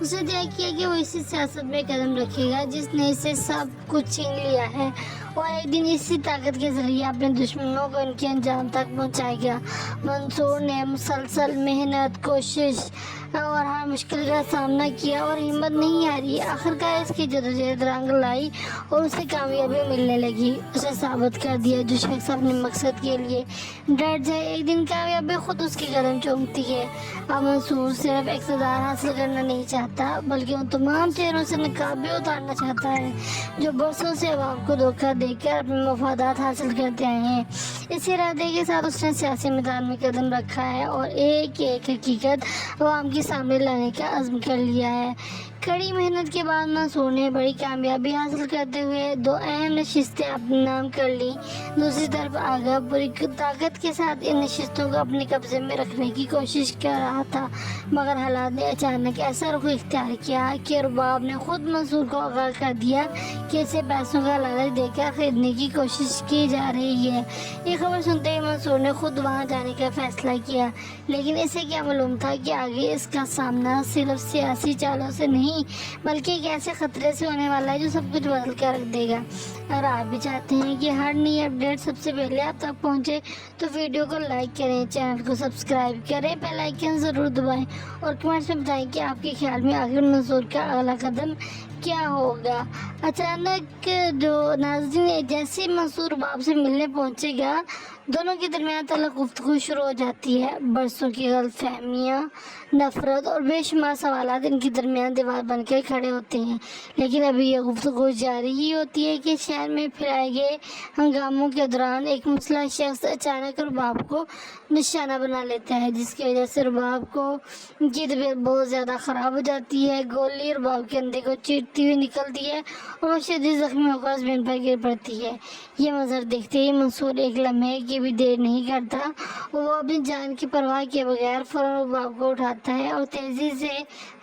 उसे तय किया कि वो इसी सियासत में कदम रखेगा जिसने इसे सब कुछ छीन लिया है और एक दिन इसी ताकत के जरिए अपने दुश्मनों को इनके अंजाम तक पहुंचाएगा। मंसूर ने मुसलसल मेहनत, कोशिश और हर मुश्किल का सामना किया और हिम्मत नहीं हारी। आखिरकार इसकी जदोजहद रंग लाई और उसे कामयाबी मिलने लगी। उसे साबित कर दिया जो शख्स अपने मकसद के लिए डट जाए एक दिन कामयाबी खुद उसके कदम चूमती है। अब मंसूर सिर्फ इक़्तिदार हासिल करना नहीं चाहता बल्कि उन तमाम चेहरों से निकाब भी उतारना चाहता है जो बरसों से अवाम को धोखा देकर अपने मफादात हासिल करते आए हैं। इस इरादे के साथ उसने सियासी मैदान में कदम रखा है और एक एक हकीकत अवाम के सामने लाने का अज़्म कर लिया है। कड़ी मेहनत के बाद मंसूर ने बड़ी कामयाबी हासिल करते हुए 2 अहम नशिस्तें अपने नाम कर ली। दूसरी तरफ आगा पूरी ताकत के साथ इन नशिस्तों को अपने कब्जे में रखने की कोशिश कर रहा था मगर हालात ने अचानक ऐसा रुख इख्तियार किया कि रुबाब ने खुद मंसूर को आगाह कर दिया कि इसे पैसों का लालच देकर खरीदने की कोशिश की जा रही है। ये खबर सुनते ही मंसूर ने खुद वहाँ जाने का फैसला किया लेकिन इसे क्या मालूम था कि आगे इसका सामना सिर्फ सियासी चालों से नहीं बल्कि एक ऐसे खतरे से होने वाला है जो सब कुछ बदल कर रख देगा। अगर आप भी चाहते हैं कि हर नई अपडेट सबसे पहले आप तक पहुंचे तो वीडियो को लाइक करें, चैनल को सब्सक्राइब करें, बेल आइकन ज़रूर दबाएं और कमेंट्स में बताएं कि आपके ख्याल में आखिर मंसूर का अगला कदम क्या होगा। अचानक जो नाज़रीन जैसे मंसूर रुबाब से मिलने पहुंचेगा दोनों के दरमियान तलख गुफ्तगू शुरू हो जाती है। बरसों की गलतफहमियाँ, नफरत और बेशुमार सवालात इनके दरमियान दीवार बनकर खड़े होते हैं। लेकिन अभी यह गुफ्तगू जारी ही होती है कि शहर में फैलाए गए हंगामों के दौरान एक मुसलह शख्स अचानक रुबाब को निशाना बना लेता है जिसकी वजह से रुबाब को की तबीयत बहुत ज़्यादा ख़राब हो जाती है। गोली रुबाब के अंदर को चीरती हुई निकलती है और वो शदीद ज़ख्मी होकर ज़मीन पर गिर पड़ती है। ये मंजर देखते ही मंसूर एक लम्हे की भी देर नहीं करता। वो अपनी जान की परवाह किए बगैर फ़ौरन रुबाब को उठाता है और तेज़ी से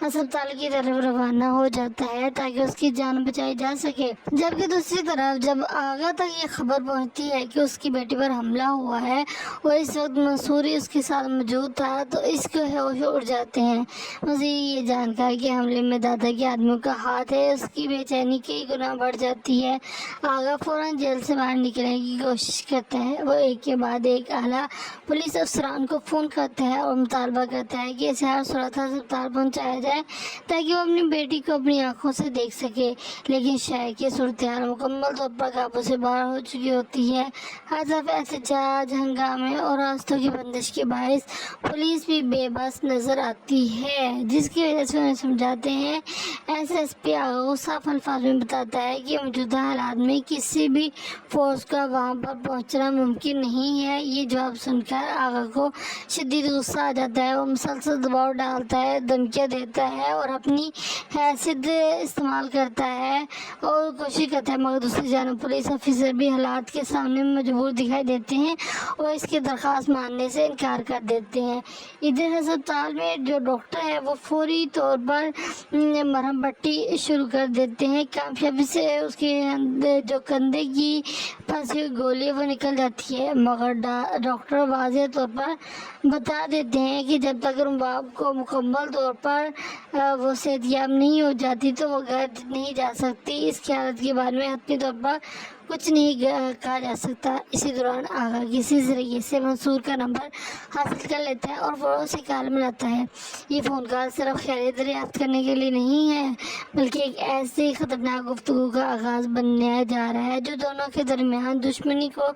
अस्पताल की तरफ रवाना हो जाता है ताकि उसकी जान बचाई जा सके। जबकि दूसरी तरफ जब आगा तक ये खबर पहुंचती है कि उसकी बेटी पर हमला हुआ है और इस वक्त मंसूर उसके साथ मौजूद था तो इसके होश उड़ जाते हैं। मुझे ये जानकर कि हमले में दादा के आदमियों का हाथ है उसकी बेचैनी कई गुना बढ़ जाती है। आगा फ़ौरन जेल से बाहर निकलने की कोशिश करता है। वो एक के बाद एक आला पुलिस अफसरान को फ़ोन करता है और मुतालबा करता है कि इसे हर सूरत अस्पताल पहुँचाया जाए ताकि वो अपनी बेटी को अपनी आंखों से देख सके। लेकिन शहर की सूरत हाल मुकम्मल तौर पर काबू से बाहर हो चुकी होती है। हर तरफ एहतजाज, हंगामे और रास्तों की बंदिश के बायस पुलिस भी बेबस नज़र आती है, जिसकी वजह से उन्हें समझाते हैं। SSP आगा को साफ अल्फाज में बताता है कि मौजूदा हालात में किसी भी फोर्स का वहाँ पर पहुँचना मुमकिन नहीं है। ये जवाब सुनकर आगा को शदीद गुस्सा आ जाता है। वो मुसलसल दबाव डालता है, धमकियाँ देता है और अपनी हैसियत इस्तेमाल करता है और कोशिश करता है, मगर दूसरी जानब पुलिस ऑफिसर भी हालात के सामने मजबूर दिखाई देते हैं और इसकी दरख्वास्त मानने से इनकार कर देते हैं। इधर अस्पताल में जो डॉक्टर है वो फौरी तौर पर मरहम पट्टी शुरू कर देते हैं। कामयाबी से उसके जो कंधे की फंसी हुई गोली है वो निकल जाती है, मगर डॉक्टर वाज़ेह तौर पर बता देते हैं कि जब तक रुबाब को मुकम्मल तौर पर वो सेहतयाब नहीं हो जाती तो वो घर नहीं जा सकती। इसकी हालत के बारे में हतमी तौर पर कुछ नहीं कहा जा सकता। इसी दौरान आगा किसी तरीके से मंसूर का नंबर हासिल कर लेता है और फ़ौरन से कॉल मिलाता है। ये फ़ोन कॉल सिर्फ खैरियत दरियाफ्त करने के लिए नहीं है, बल्कि एक ऐसी ख़तरनाक गुफ्तगू का आगाज़ बनने जा रहा है जो दोनों के दरमियान दुश्मनी को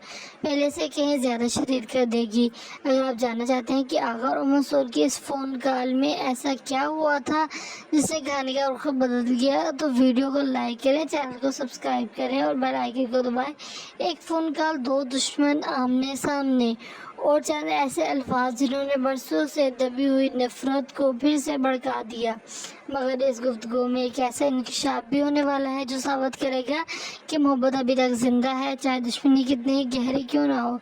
पहले से कहीं ज़्यादा शदीद कर देगी। अगर आप जानना चाहते हैं कि आगा और मंसूर की इस फ़ोन कॉल में ऐसा क्या हुआ था जिससे कहानी का रुख बदल गया, तो वीडियो को लाइक करें, चैनल को सब्सक्राइब करें और बेल आइकन को दबाएं। एक फ़ोन कॉल, दो दुश्मन आमने सामने और चंद ऐसे अल्फाज जिन्होंने बरसों से दबी हुई नफरत को फिर से भड़का दिया। मगर इस गुफ्तगू में एक ऐसा इंकशाफ भी होने वाला है जो साबित करेगा कि मोहब्बत अभी तक जिंदा है, चाहे दुश्मनी कितनी गहरी क्यों ना हो।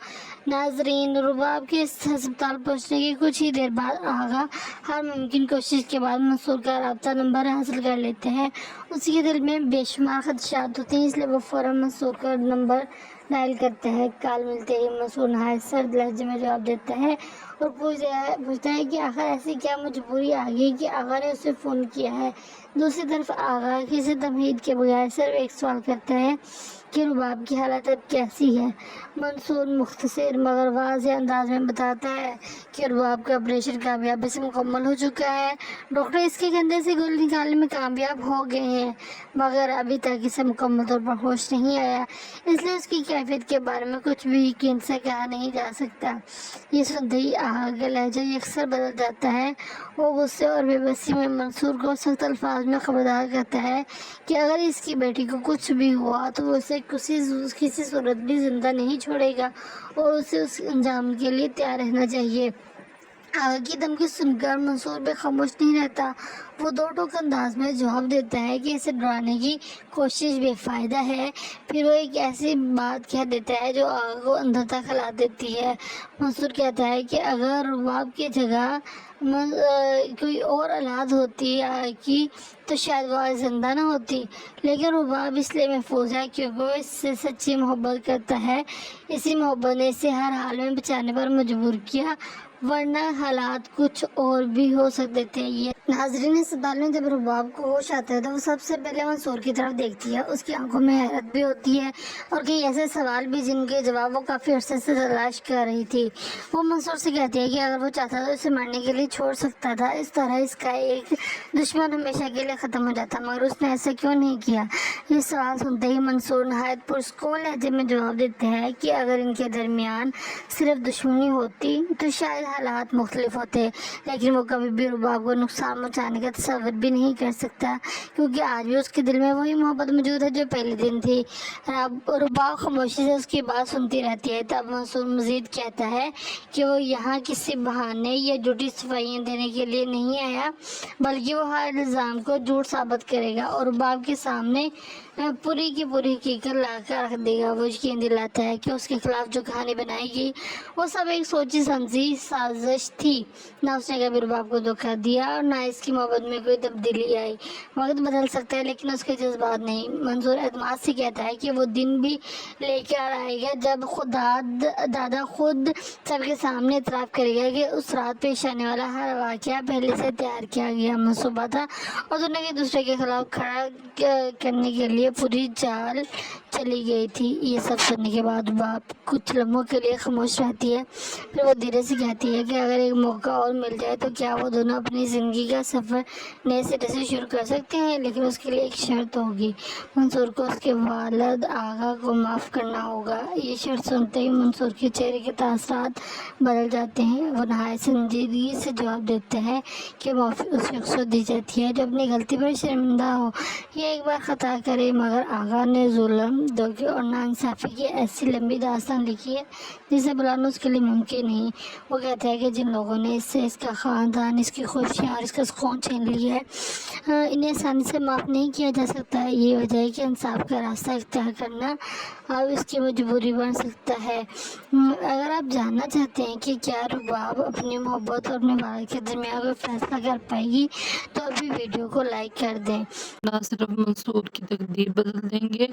नाजरीन, रुबाब के इस अस्पताल पहुँचने के कुछ ही देर बाद आगा हर मुमकिन कोशिश के बाद मंसूर का रब्ता नंबर हासिल कर लेते हैं। उसके दिल में बेशुमार खदशात होते हैं, इसलिए वो फ़ौरन मंसूर का नंबर डायल करता है। कॉल मिलते ही मंसूर नहायत सर्द लहजे में जवाब देता है और पूछता है कि आखिर ऐसी क्या मजबूरी आ गई कि आगा ने उसे फ़ोन किया है। दूसरी तरफ आगा किसी तमहीद के बगैर सिर्फ एक सवाल करता है कि रुबाब की हालत अब कैसी है। मंसूर मुख्तसर मगर वाज़ेह अंदाज में बताता है कि रुबाब का ऑपरेशन कामयाबी से मुकम्मल हो चुका है। डॉक्टर इसके कंधे से गोली निकालने में कामयाब हो गए हैं, मगर अभी तक इसे मुकम्मल तौर पर होश नहीं आया, इसलिए उसकी कैफियत के बारे में कुछ भी यकीन से कहा नहीं जा सकता। ये सुनते ही आगा का लहजा अक्सर बदल जाता है। वो गुस्से और बेबसी में मंसूर को सख्त अल्फाज में खबरदार करता है कि अगर इसकी बेटी को कुछ भी हुआ तो वो उसे किसी सूरत भी ज़िंदा नहीं छोड़ेगा और उसे उस अंजाम के लिए तैयार रहना चाहिए। आगा की धमकी सुनकर मंसूर भी खामोश नहीं रहता। वो दो टोक अंदाज में जवाब देता है कि इसे डराने की कोशिश बेफ़ायदा है। फिर वो एक ऐसी बात कह देता है जो आगा को अंदर तक हिला देती है। मंसूर कहता है कि अगर रुबाब की जगह कोई और औलाद होती कि तो शायद वो आज जिंदा ना होती, लेकिन रुबाब इसलिए महफूज है क्योंकि वो इससे सच्ची मोहब्बत करता है। इसी मोहब्बत ने इसे हर हाल में बचाने पर मजबूर किया, वरना हालात कुछ और भी हो सकते थे। ये नाजरीन, अस्पताल में जब रुबाब को होश आता है तो वो सबसे पहले मंसूर की तरफ देखती है। उसकी आंखों में हैरत भी होती है और कई ऐसे सवाल भी जिनके जवाब वो काफ़ी अरसे से तलाश कर रही थी। वो मंसूर से कहती है कि अगर वो चाहता तो इसे मारने के लिए छोड़ सकता था, इस तरह इसका एक दुश्मन हमेशा के लिए ख़त्म हो जाता, मगर उसने ऐसा क्यों नहीं किया। ये सवाल सुनते ही मंसूर नहायत पुरस्कून लहजे में जवाब देते हैं कि अगर इनके दरमियान सिर्फ दुश्मनी होती तो शायद हालात मुख्तलिफ होते, लेकिन वो कभी भी रुबाब को नुकसान पहुँचाने का तसव्वुर भी नहीं कर सकता, क्योंकि आज भी उसके दिल में वही मोहब्बत मौजूद है जो पहले दिन थी। रुबाब खामोशी से उसकी बात सुनती रहती है। तब मंसूर मज़ीद कहता है कि वो यहाँ किसी बहाने या झूठी सफाइयाँ देने के लिए नहीं आया, बल्कि वो हर इल्ज़ाम को झूठ साबित करेगा और रुबाब के सामने पूरी की पूरी हकीकत ला कर रख देगा। वो यकीन दिलाता है कि उसके खिलाफ जो कहानी बनाएगी वो सब एक सोची समझी साजिश थी। ना उसने कभी रुबाब को धोखा दिया और ना इसकी मोहब्बत में कोई तब्दीली आई। वक्त बदल सकता है लेकिन उसके जज्बात नहीं। मंसूर एतमाद से कहता है कि वो दिन भी लेकर आएगा जब दादा खुद सबके सामने इतराफ़ करेगा कि उस रात पेश आने वाला हर वाक़या पहले से तैयार किया गया मंसूबा था और दोनों एक दूसरे के खिलाफ खड़ा करने के लिए पूरी चाल चली गई थी। ये सब सुनने के बाद बाप कुछ लम्हों के लिए खामोश रहती है। फिर वो धीरे से कहती है कि अगर एक मौका और मिल जाए तो क्या वो दोनों अपनी ज़िंदगी का सफ़र नए सिरे से शुरू कर सकते हैं, लेकिन उसके लिए एक शर्त होगी। मंसूर को उसके वालिद आगा को माफ़ करना होगा। ये शर्त सुनते ही मंसूर के चेहरे के तासरात बदल जाते हैं। वो नहायत संजीदगी से जवाब देते हैं कि माफ़ी उस शख्स को दी जाती है जो अपनी गलती पर शर्मिंदा हो। ये एक बार ख़ता करे, मगर आगा ने जुल्म, धोखे और नाइंसाफ़ी की ऐसी लंबी दास्तान लिखी है जिसे बुलाना उसके लिए मुमकिन नहीं। वो कहते हैं कि जिन लोगों ने इससे इसका ख़ानदान, इसकी खुशियाँ और इसका सुकून छीन लिया है, इन्हें आसानी से माफ़ नहीं किया जा सकता है। ये वजह है कि इंसाफ का रास्ता इख्तियार करना अब इसकी मजबूरी बन सकता है। अगर आप जानना चाहते हैं कि क्या रुबाब अपनी मोहब्बत और अपने वालिद के दरमियान कोई फैसला कर पाएगी, तो अभी वीडियो को लाइक कर दें। ना सिर्फ मंसूर की तकदीर बदल देंगे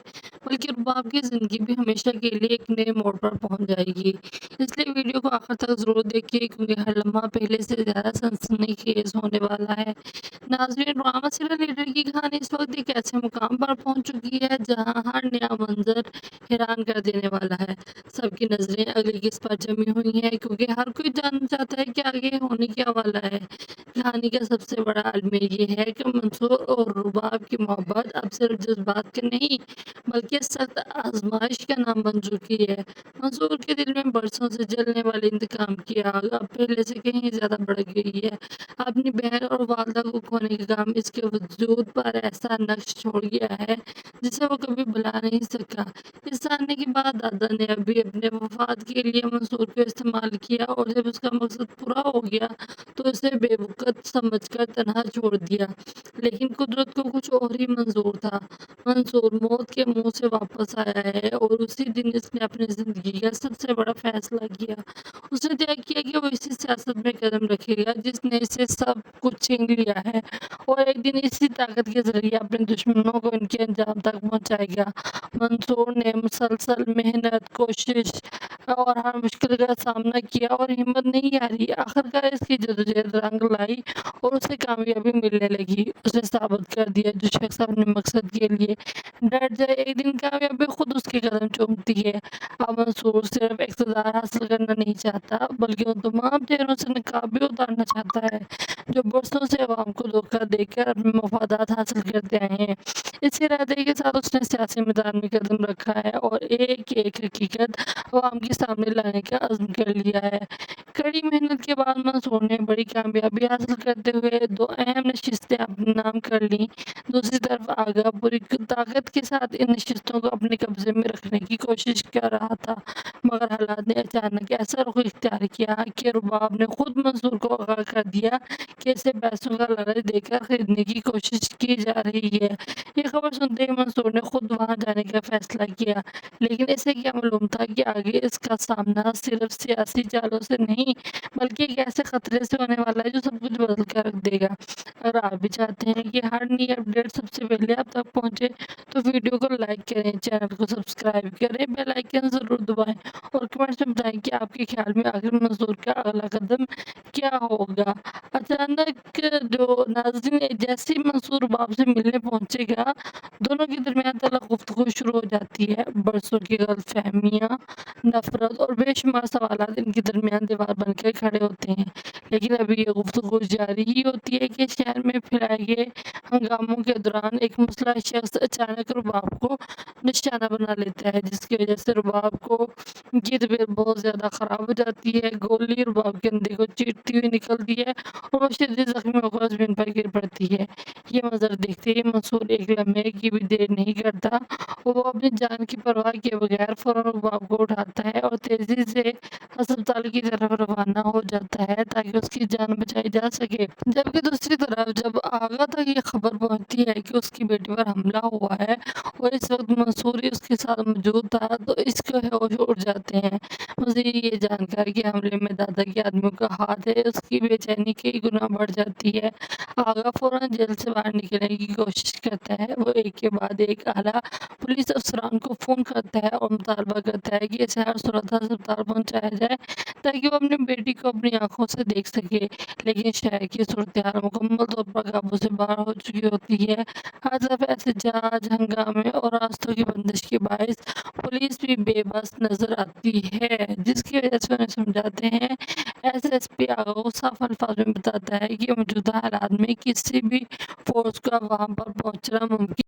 बल्कि रुबाब की ज़िंदगी भी हमेशा के लिए एक नए मोड़ पर पहुंच जाएगी। इसलिए वीडियो को आखिर तक ज़रूर देखिए क्योंकि हर लम्हा पहले से ज़्यादा सनसनीखेज़ होने वाला है। नाज़रीन, ड्रामा सीरियल लीडर की कहानी इस वक्त एक ऐसे मुकाम पर पहुंच चुकी है जहां हर नया मंजर हैरान कर देने वाला है। सबकी नज़रें अगली किस्त पर जमी हुई हैं क्योंकि हर कोई जानना चाहता है कि आगे होने क्या वाला है। कहानी का सबसे बड़ा अलमिया ये है कि मंसूर और रुबाब की मोहब्बत अब सिर्फ जज्बात की नहीं बल्कि सख्त आजमाइश का नाम बन चुकी है। मंसूर के दिल में बरसों से जलने वाले इंतकाम की आग अब पहले से कहीं ज़्यादा बढ़ गई है। अपनी बहन और वालदा को खोने का काम इसके वजूद पर ऐसा नक्श छोड़ गया है जिसे वो कभी भुला नहीं सका। इस जानने के बाद दादा ने अभी अपने वफाद के लिए मंसूर को इस्तेमाल किया और जब उसका मकसद पूरा हो गया तो उसे बेवकूफ़ समझकर तन्हा छोड़ दिया। लेकिन कुदरत को कुछ और ही मंजूर था। मंसूर मौत के मुंह से वापस आया है और उसी दिन इसने अपनी ज़िंदगी का सबसे बड़ा फैसला किया। उसने तय किया कि वो इसी सियासत में कदम रखेगा जिसने इसे सब कुछ छीन लिया है और एक दिन इसी ताकत के जरिए अपने दुश्मनों को इनके अंजाम तक पहुंचाएगा। मंसूर ने मुसलसल मेहनत, कोशिश और हर मुश्किल का सामना किया और हिम्मत नहीं हारी। आखिरकार इसकी जदोजहद रंग लाई और उसे कामयाबी मिलने लगी। उसने साबित कर दिया जो शख्स अपने मकसद के लिए डट जाए एक दिन कामयाबी खुद उसके कदम चूमती है। अब मंसूर सिर्फ इक़्तिदार हासिल करना नहीं चाहता बल्कि उन तमाम चेहरों से नकाब भी उतारना चाहता है जो बरसों से अवाम को धोखा देकर अपने मफादात हासिल करते आए हैं। इस इरादे के साथ उसने सियासी मैदान में कदम रखा है और एक एक हकीकत अवाम के सामने लाने का अज़्म कर लिया है। कड़ी मेहनत के बाद मंसूर ने बड़ी कामयाबी हासिल करते हुए 2 अहम नशिस्तें अपने नाम कर लीं। दूसरी तरफ आगा पूरी ताकत के साथ इन नशिस्तों को अपने कब्जे में रखने की कोशिश कर रहा था, मगर हालात ने अचानक ऐसा रुख इख्तियार किया कि रुबाब ने खुद मंसूर को आगाह कर दिया कि इसे पैसों का लालच देकर खरीदने की कोशिश की जा रही है। ये खबर सुनते ही मंसूर ने खुद वहां जाने का फैसला किया, लेकिन इसे क्या मालूम था कि आगे इसका सामना सिर्फ सियासी चालों से नहीं बल्कि एक ऐसे खतरे से होने वाला है जो सब कुछ बदल कर रख देगा। अगर आप भी चाहते हैं कि हर नई अपडेट सबसे पहले आप तक पहुंचे तो वीडियो को लाइक करें, चैनल को सब्सक्राइब करें, बेल आइकन ज़रूर दबाएं और कमेंट्स में बताएं कि आपके ख्याल में आखिर मंसूर का अगला कदम क्या होगा। अचानक जो नाज़रीन जैसे ही मंसूर रुबाब से मिलने पहुंचेगा दोनों के दरमियान तलख गुफ्तगू शुरू हो जाती है। बरसों की गलतफहमियाँ, नफरत और बेशुमार सवालात इनके दरमियान दीवार बनकर खड़े होते हैं। लेकिन अभी ये गुफ्तगू जारी ही होती है कि शहर में फैलाए गए हंगामों के दौरान एक मुसलह शख्स अचानक रुबाब को निशाना बना लेता है जिसकी वजह से रुबाब को की तबीयत बहुत ज़्यादा ख़राब हो जाती है। गोली रुबाब के अंदर को चीरती हुई निकलती है और वो शदीद जख्मी होकर जमीन पर गिर पड़ती है। ये मंजर देखते ही मंसूर एक लम्हे की भी देर नहीं करता और वो अपनी जान की परवाह किए बगैर फौरन रुबाब को उठाता है और तेजी से अस्पताल की तरफ रवाना हो जाता है ताकि उसकी जान बचाई जा सके। जबकि दूसरी तरफ जब आगा तक ये खबर पहुंचती है कि उसकी बेटी पर हमला हुआ है और इस वक्त मंसूर ही उसके साथ मौजूद था तो इसके होश उड़ जाते हैं। मुझे ये जानकर कि हमले में दादा के आदमियों का हाथ है उसकी बेचैनी कई गुना बढ़ जाती है। आगा फौरन जेल से बाहर निकलने की कोशिश करता है। वो एक के बाद एक आला पुलिस अफसरान को फ़ोन करता है और मुतालबा करता है कि इसे हर सूरत अस्पताल पहुँचाया जाए ताकि वो अपनी बेटी को अपनी आंखों से देख सके। लेकिन शहर की सूरत हाल मुकम्मल तौर पर काबू से बाहर हो चुकी होती है। हर तरफ एहतजाज, हंगामे और रास्तों की बंदिश के बायस पुलिस भी बेबस नजर आती है, जिसकी वजह से उन्हें समझाते हैं। SSP आगा को साफ अल्फाज में बताता है कि मौजूदा हालात में किसी भी फोर्स का वहां पर पहुंचना मुमकिन